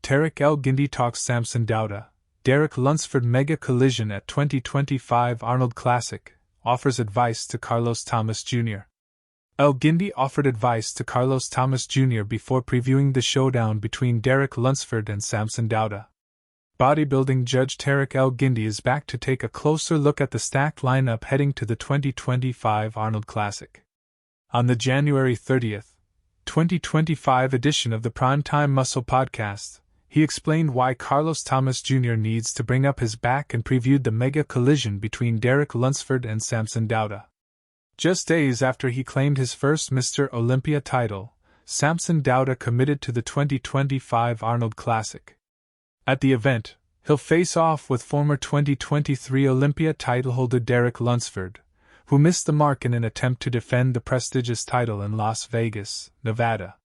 Tarek El Guindy talks Samson Dauda, Derek Lunsford mega collision at 2025 Arnold Classic, offers advice to Carlos Thomas Jr. El Guindy offered advice to Carlos Thomas Jr. before previewing the showdown between Derek Lunsford and Samson Dauda. Bodybuilding judge Tarek El Guindy is back to take a closer look at the stacked lineup heading to the 2025 Arnold Classic. On the January 30th, 2025 edition of the Primetime Muscle podcast, he explained why Carlos Thomas Jr. needs to bring up his back and previewed the mega collision between Derek Lunsford and Samson Dauda. Just days after he claimed his first Mr. Olympia title, Samson Dauda committed to the 2025 Arnold Classic. At the event, he'll face off with former 2023 Olympia titleholder Derek Lunsford, who missed the mark in an attempt to defend the prestigious title in Las Vegas, Nevada.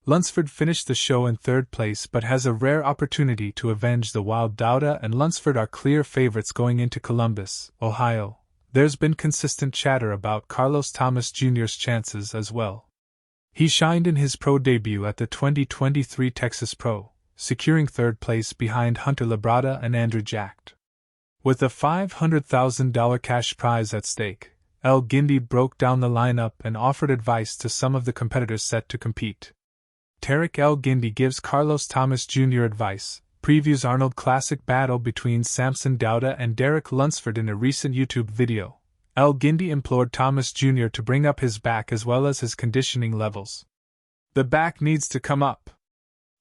Lunsford finished the show in third place but has a rare opportunity to avenge the Wild. Dauda and Lunsford are clear favorites going into Columbus, Ohio. There's been consistent chatter about Carlos Thomas Jr.'s chances as well. He shined in his pro debut at the 2023 Texas Pro, securing third place behind Hunter Labrada and Andrew Jacked. With a $500,000 cash prize at stake, El Guindy broke down the lineup and offered advice to some of the competitors set to compete. Tarek El Guindy gives Carlos Thomas Jr. advice, previews Arnold Classic battle between Samson Dauda and Derek Lunsford in a recent YouTube video. El Guindy implored Thomas Jr. to bring up his back as well as his conditioning levels. The back needs to come up.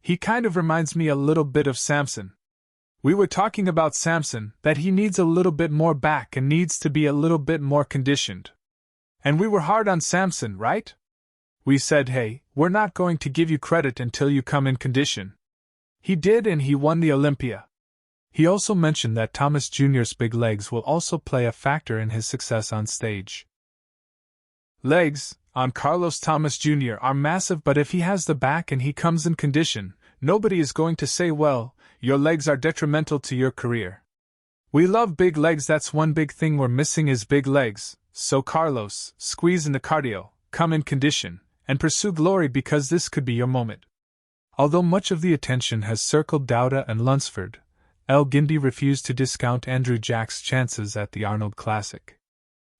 He kind of reminds me a little bit of Samson. We were talking about Samson, that he needs a little bit more back and needs to be a little bit more conditioned. And we were hard on Samson, right? We said, hey, we're not going to give you credit until you come in condition. He did, and he won the Olympia. He also mentioned that Thomas Jr.'s big legs will also play a factor in his success on stage. Legs, on Carlos Thomas Jr. are massive, but if he has the back and he comes in condition, nobody is going to say, well, your legs are detrimental to your career. We love big legs, that's one big thing we're missing is big legs, so Carlos, squeeze in the cardio, come in condition, and pursue glory because this could be your moment. Although much of the attention has circled Dauda and Lunsford, El Guindy refused to discount Andrew Jack's chances at the Arnold Classic.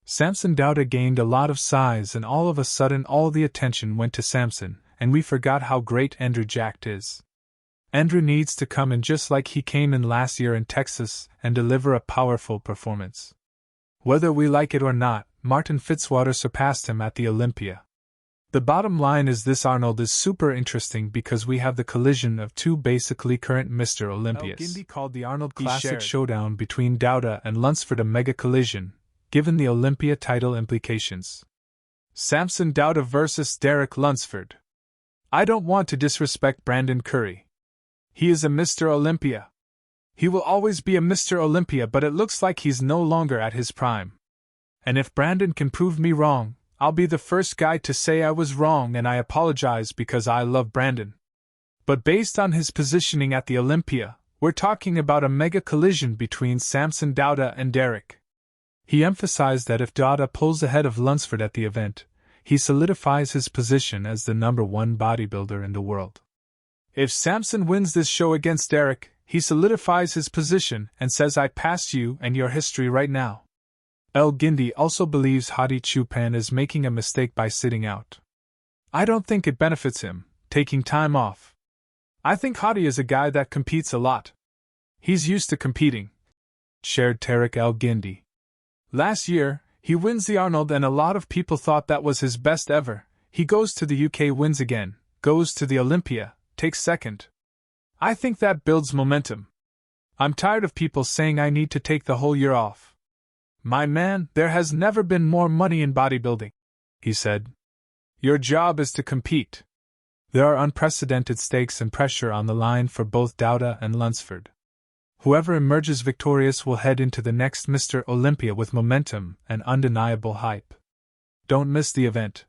Samson Dauda gained a lot of size and all of a sudden all the attention went to Samson, and we forgot how great Andrew Jacked is. Andrew needs to come in just like he came in last year in Texas and deliver a powerful performance. Whether we like it or not, Martin Fitzwater surpassed him at the Olympia. The bottom line is this: Arnold is super interesting because we have the collision of two basically current Mr. Olympias. El Guindy called the Arnold Classic showdown between Dauda and Lunsford a mega collision, given the Olympia title implications. Samson Dauda versus Derek Lunsford. I don't want to disrespect Brandon Curry. He is a Mr. Olympia. He will always be a Mr. Olympia, but it looks like he's no longer at his prime. And if Brandon can prove me wrong, I'll be the first guy to say I was wrong, and I apologize because I love Brandon. But based on his positioning at the Olympia, we're talking about a mega collision between Samson Dauda and Derek. He emphasized that if Dauda pulls ahead of Lunsford at the event, he solidifies his position as the #1 bodybuilder in the world. If Samson wins this show against Derek, he solidifies his position and says, I passed you and your history right now. El Guindy also believes Hadi Choopan is making a mistake by sitting out. I don't think it benefits him, taking time off. I think Hadi is a guy that competes a lot. He's used to competing, shared Tarek El Guindy. Last year, he wins the Arnold and a lot of people thought that was his best ever. He goes to the UK, wins again, goes to the Olympia, takes second. I think that builds momentum. I'm tired of people saying I need to take the whole year off. My man, there has never been more money in bodybuilding, he said. Your job is to compete. There are unprecedented stakes and pressure on the line for both Dauda and Lunsford. Whoever emerges victorious will head into the next Mr. Olympia with momentum and undeniable hype. Don't miss the event,